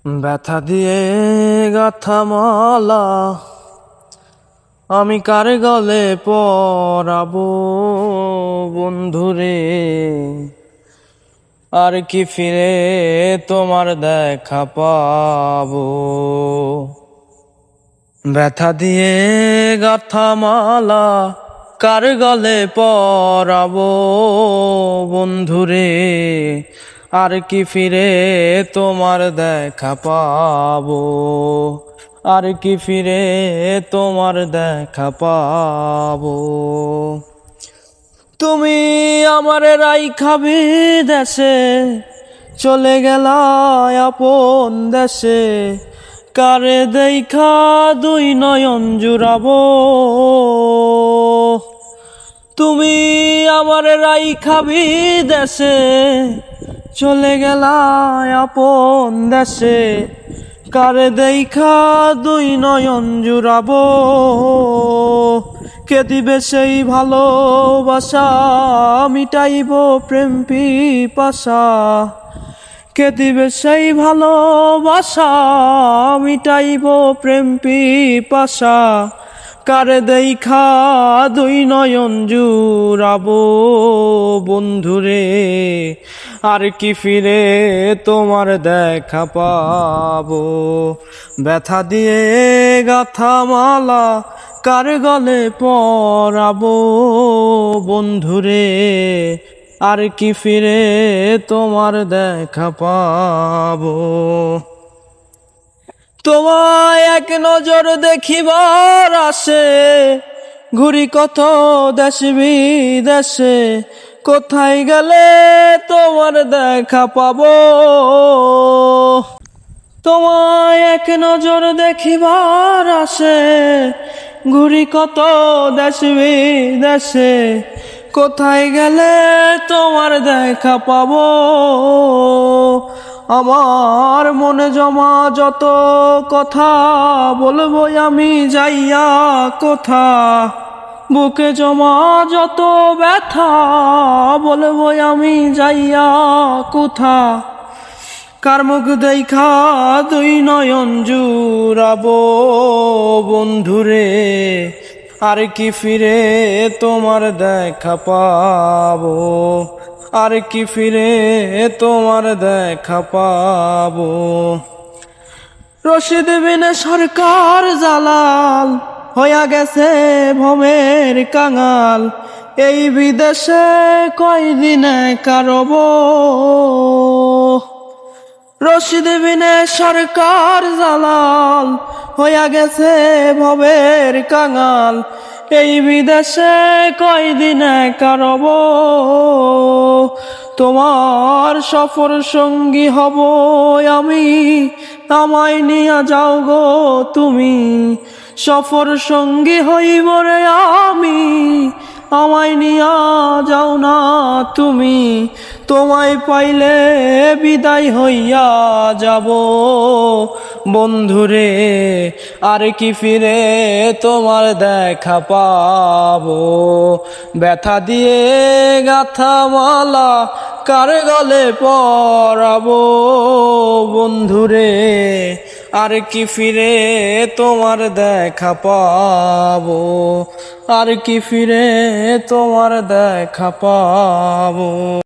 ব্যথা দিয়ে গাথা মালা আমি কার গলে পরাবো বন্ধুরে। আর কি ফিরে তোমার দেখা পাবো। ব্যথা দিয়ে গাথা মালা কার গলে পরাবো বন্ধুরে। আর কি ফিরে তোমার দেখা পাবো। আর কি ফিরে তোমার দেখা পাবো। তুমি আমারে রাইখা বিদেশে চলে গেলা আপন দেশে। কারে দেখা দুই নয়ন জুড়াবো। তুমি আমারে রাইখা বিদেশে চলে গেলা আপন দেশে। কারে দেখা দুই নয়ন জুড়াবো। কে দিবে সেই ভালোবাসা মিটাইব প্রেম পিপাসা। কে দিবে সেই ভালোবাসা মিটাইব প্রেম পিপাসা। কারে দেখা দুই নয়ন জুড়াবো বন্ধুরে। আর কি ফিরে তোমার দেখা পাবো। ব্যথা দিয়ে গাথা মালা কার গলে পরাবো বন্ধুরে। আর কি ফিরে তোমার দেখা পাবো। তোমায় এক নজর দেখিবার আসে ঘুরি কত দেশ বিদেশে। কোথায় গেলে তোমার দেখা পাবো। তোমায় এক নজর দেখিবার আসে ঘুরি কত দেশ বিদেশে। কোথায় গেলে তোমার দেখা পাবো। আমার মনে জমা যত কথা বলবো আমি যাইয়া কোথা। বুকে জমা যত ব্যথা বলবো আমি যাইয়া কোথা। কার মুখ দেখা দুই নয়ন জুড়াবো বন্ধুরে। আর কি ফিরে তোমার দেখা পাবো। আর কি ফিরে তোমার দেখা পাবো। রশিদ বিনে সরকার জালাল হইয়া গেছে ভবের কাঙাল। এই বিদেশে কয়দিনে কারব। রশিদ বিনে সরকার জালাল হইয়া গেছে ভবের কাঙাল। এই বিদেশে কয়দিনে কারব। তোমার সফর সঙ্গী হব আমি আমায় নিয়া যাও গো তুমি। সফর সঙ্গী হইব রে আমি আমায় নিয়া যাও না তুমি। তোমায় পাইলে বিদায় হইয়া যাব বন্ধুরে। আর কি ফিরে তোমার দেখা পাবো। ব্যথা দিয়ে গাথা মালা কার গলে পরাবো বন্ধুরে। আর কি ফিরে তোমার দেখা পাবো। আর কি ফিরে তোমার দেখা পাবো।